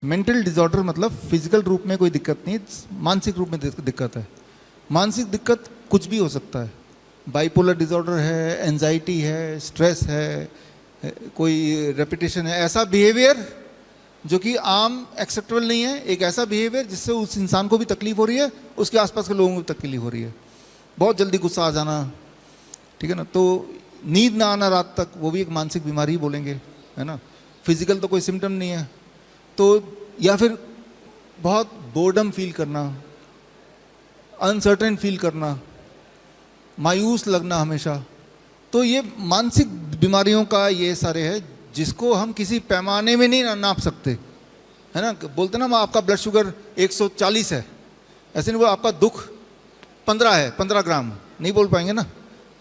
Mental disorder मतलब physical रूप में कोई दिक्कत नहीं, मानसिक रूप में दिक्कत है। मानसिक दिक्कत कुछ भी हो सकता है। बाइपोलर डिसऑर्डर है, एंजाइटी है, स्ट्रेस है, कोई रेपिटेशन है, ऐसा बिहेवियर जो कि आम एक्सेप्टेबल नहीं है, एक ऐसा बिहेवियर जिससे उस इंसान को भी तकलीफ हो रही है, उसके आसपास के लोगों को भी तकलीफ हो रही है। बहुत जल्दी गुस्सा आ जाना, ठीक है ना, तो नींद ना आना रात तक, वो भी एक मानसिक बीमारी ही बोलेंगे, है ना। फिजिकल तो कोई सिम्टम नहीं है, तो या फिर बहुत बोर्डम फील करना, अनसर्टेन फील करना, मायूस लगना हमेशा, तो ये मानसिक बीमारियों का ये सारे है जिसको हम किसी पैमाने में नहीं नाप सकते, है ना। बोलते ना आपका ब्लड शुगर 140 है, ऐसे नहीं बोल आपका दुख 15 है, 15 ग्राम नहीं बोल पाएंगे ना,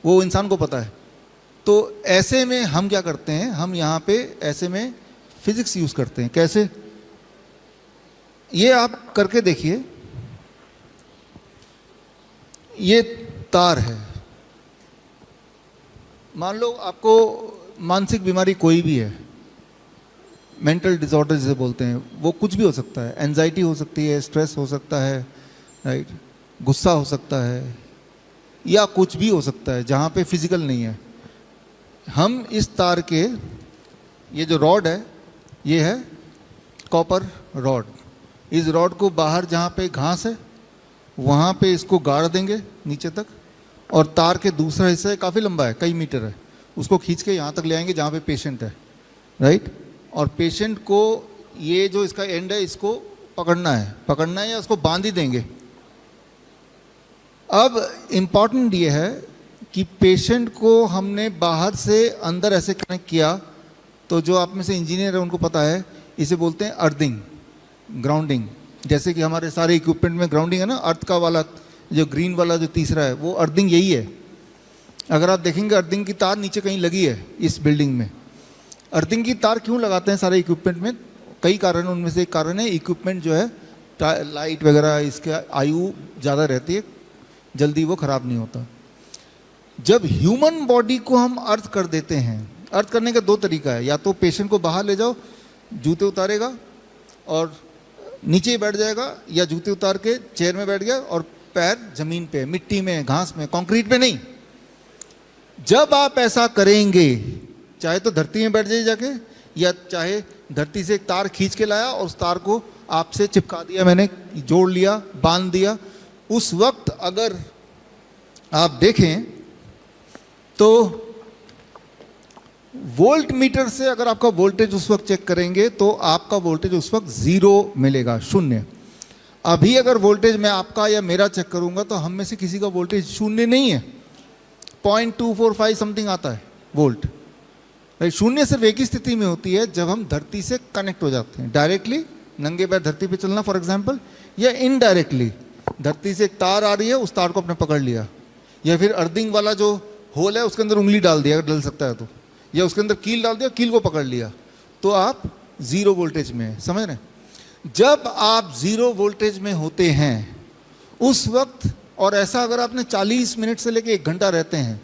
वो इंसान को पता है। तो ऐसे में हम क्या करते हैं, हम यहाँ पे ऐसे में फिजिक्स यूज करते हैं। कैसे, ये आप करके देखिए, ये तार है, मान लो आपको मानसिक बीमारी कोई भी है, मेंटल डिसऑर्डर जिसे बोलते हैं, वो कुछ भी हो सकता है, एंजाइटी हो सकती है, स्ट्रेस हो सकता है, राइट, गुस्सा हो सकता है, या कुछ भी हो सकता है जहाँ पे फिजिकल नहीं है। हम इस तार के, ये जो रॉड है ये है कॉपर रॉड, इस रॉड को बाहर जहाँ पे घास है वहाँ पे इसको गाड़ देंगे नीचे तक, और तार के दूसरा हिस्सा काफ़ी लंबा है, कई मीटर है, उसको खींच के यहाँ तक ले आएंगे जहाँ पे पेशेंट है, राइट। और पेशेंट को ये जो इसका एंड है इसको पकड़ना है या उसको बांध ही देंगे। अब इम्पॉर्टेंट ये है कि पेशेंट को हमने बाहर से अंदर ऐसे कनेक्ट किया, तो जो आप में से इंजीनियर है उनको पता है, इसे बोलते हैं अर्थिंग, ग्राउंडिंग। जैसे कि हमारे सारे इक्विपमेंट में ग्राउंडिंग है ना, अर्थ का वाला जो ग्रीन वाला जो तीसरा है वो अर्थिंग यही है। अगर आप देखेंगे अर्थिंग की तार नीचे कहीं लगी है इस बिल्डिंग में। अर्थिंग की तार क्यों लगाते हैं सारे इक्विपमेंट में, कई कारण, उनमें से एक कारण है इक्विपमेंट जो है, लाइट वगैरह, इसके आयु ज़्यादा रहती है, जल्दी वो ख़राब नहीं होता। जब ह्यूमन बॉडी को हम अर्थ कर देते हैं, अर्थ करने का दो तरीका है, या तो पेशेंट को बाहर ले जाओ, जूते उतारेगा और नीचे ही बैठ जाएगा, या जूते उतार के चेयर में बैठ गया और पैर जमीन पे, मिट्टी में, घास में, कंक्रीट पे नहीं। जब आप ऐसा करेंगे, चाहे तो धरती में बैठ जाइए जाके, या चाहे धरती से एक तार खींच के लाया और उस तार को आपसे चिपका दिया, मैंने जोड़ लिया, बांध दिया, उस वक्त अगर आप देखें तो वोल्ट मीटर से अगर आपका वोल्टेज उस वक्त चेक करेंगे तो आपका वोल्टेज उस वक्त 0 मिलेगा, 0। अभी अगर वोल्टेज मैं आपका या मेरा चेक करूंगा तो हम में से किसी का वोल्टेज 0 नहीं है, 0.245 समथिंग आता है वोल्ट। शून्य सिर्फ एक ही स्थिति में होती है, जब हम धरती से कनेक्ट हो जाते हैं, डायरेक्टली नंगे पैर धरती पे चलना फॉर एग्जांपल, या इनडायरेक्टली धरती से एक तार आ रही है, उस तार को आपने पकड़ लिया, या फिर अर्थिंग वाला जो होल है उसके अंदर उंगली डाल दिया अगर डल सकता है तो, या उसके अंदर कील डाल दिया, कील को पकड़ लिया, तो आप 0 वोल्टेज में हैं, समझ रहे हैं। जब आप 0 वोल्टेज में होते हैं उस वक्त, और ऐसा अगर आपने 40 मिनट से लेकर 1 घंटा रहते हैं,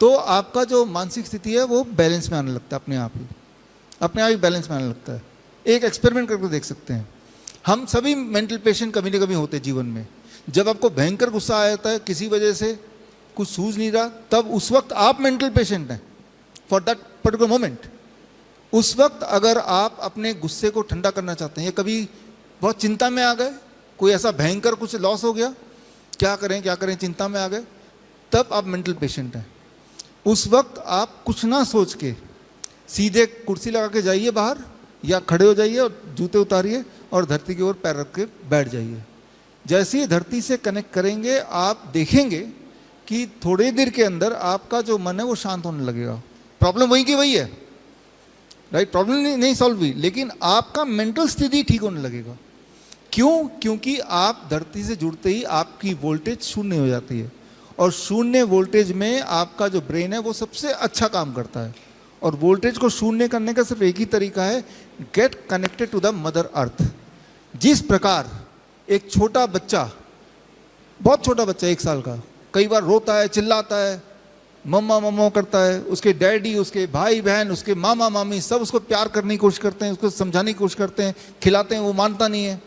तो आपका जो मानसिक स्थिति है वो बैलेंस में आने लगता है, अपने आप ही बैलेंस में आने लगता है। एक एक्सपेरिमेंट करके देख सकते हैं। हम सभी मेंटल पेशेंट कभी ना कभी होते हैं जीवन में। जब आपको भयंकर गुस्सा आ जाता है, किसी वजह से कुछ सूझ नहीं रहा, तब उस वक्त आप मेंटल पेशेंट हैं फॉर दैट पर्टिकुलर मोमेंट। उस वक्त अगर आप अपने गुस्से को ठंडा करना चाहते हैं, या कभी बहुत चिंता में आ गए, कोई ऐसा भयंकर कुछ लॉस हो गया, क्या करें चिंता में आ गए, तब आप मेंटल पेशेंट हैं। उस वक्त आप कुछ ना सोच के सीधे कुर्सी लगा के जाइए बाहर, या खड़े हो जाइए और जूते उतारिए और धरती की ओर पैर रख के बैठ जाइए। जैसे ही धरती से कनेक्ट करेंगे, आप देखेंगे कि थोड़ी देर के अंदर आपका जो मन है वो शांत होने लगेगा। प्रॉब्लम वही की वही है, राइट, प्रॉब्लम नहीं सॉल्व हुई, लेकिन आपका मेंटल स्थिति ठीक होने लगेगा। क्यों? क्योंकि आप धरती से जुड़ते ही आपकी वोल्टेज 0 हो जाती है, और 0 वोल्टेज में आपका जो ब्रेन है वो सबसे अच्छा काम करता है। और वोल्टेज को 0 करने का सिर्फ एक ही तरीका है, get connected to the mother earth. जिस प्रकार एक छोटा बच्चा, बहुत छोटा बच्चा 1 साल का, कई बार रोता है, चिल्लाता है, मम्मा मम्मा करता है, उसके डैडी, उसके भाई बहन, उसके मामा मामी सब उसको प्यार करने की कोशिश करते हैं, उसको समझाने की कोशिश करते हैं, खिलाते हैं, वो मानता नहीं है,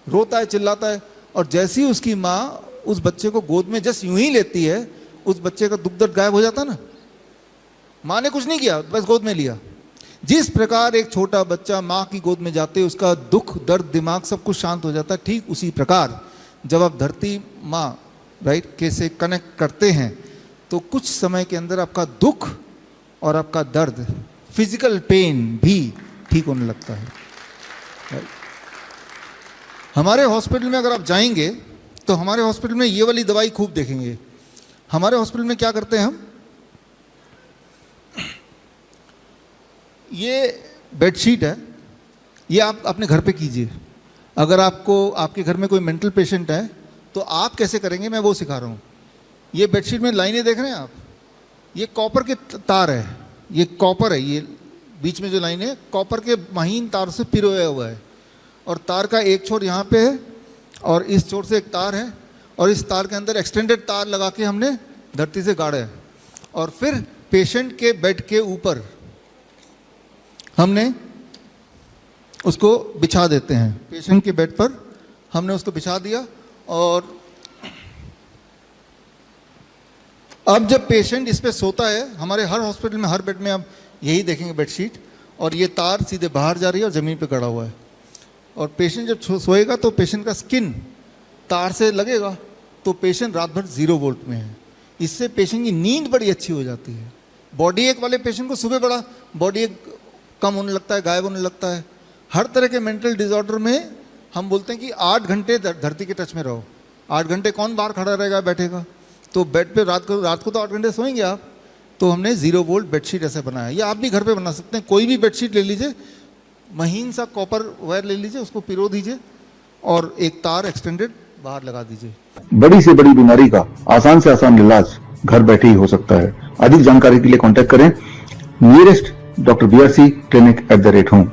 रोता है, चिल्लाता है। और जैसे ही उसकी माँ उस बच्चे को गोद में जस्ट यूं ही लेती है, उस बच्चे का दुख दर्द गायब हो जाता ना। माँ ने कुछ नहीं किया, बस गोद में लिया। जिस प्रकार एक छोटा बच्चा माँ की गोद में जाते उसका दुख दर्द दिमाग सब कुछ शांत हो जाता है, ठीक उसी प्रकार जब आप धरती माँ राइट कैसे कनेक्ट करते हैं तो कुछ समय के अंदर आपका दुख और आपका दर्द, फिजिकल पेन भी ठीक होने लगता है। right? हमारे हॉस्पिटल में अगर आप जाएंगे तो हमारे हॉस्पिटल में ये वाली दवाई खूब देखेंगे। हमारे हॉस्पिटल में क्या करते हैं हम, ये बेडशीट है, ये आप अपने घर पे कीजिए। अगर आपको आपके घर में कोई मेंटल पेशेंट है तो आप कैसे करेंगे, मैं वो सिखा रहा हूँ। ये बेडशीट में लाइनें देख रहे हैं आप, ये कॉपर के तार है, ये कॉपर है, ये बीच में जो लाइन है कॉपर के महीन तार से पिरोया हुआ है। और तार का एक छोर यहाँ पे है और इस छोर से एक तार है और इस तार के अंदर एक्सटेंडेड तार लगा के हमने धरती से गाड़ा है। और फिर पेशेंट के बेड के ऊपर हमने उसको बिछा देते हैं। पेशेंट के बेड पर हमने उसको बिछा दिया और अब जब पेशेंट इस पे सोता है, हमारे हर हॉस्पिटल में हर बेड में आप यही देखेंगे बेडशीट, और ये तार सीधे बाहर जा रही है और ज़मीन पे गड़ा हुआ है। और पेशेंट जब सोएगा तो पेशेंट का स्किन तार से लगेगा तो पेशेंट रात भर 0 वोल्ट में है। इससे पेशेंट की नींद बड़ी अच्छी हो जाती है। बॉडी एक वाले पेशेंट को सुबह बड़ा बॉडी एक कम होने लगता है, गायब होने लगता है। हर तरह के मेंटल डिसऑर्डर में हम बोलते हैं कि 8 घंटे धरती के टच में रहो। 8 घंटे कौन बाहर खड़ा रहेगा, बैठेगा? तो बेड पे रात को तो 8 घंटे सोएंगे आप। तो हमने 0 वोल्ट बेडशीट ऐसे बनाया। ये आप भी घर पे बना सकते हैं। कोई भी बेडशीट ले लीजिए, महीन सा कॉपर वायर ले लीजिए, उसको पिरो दीजिए और एक तार एक्सटेंडेड बाहर लगा दीजिए। बड़ी से बड़ी बीमारी का आसान से आसान इलाज घर बैठे ही हो सकता है। अधिक जानकारी के लिए कांटेक्ट करें नियरेस्ट डॉक्टर BRC clinic@home।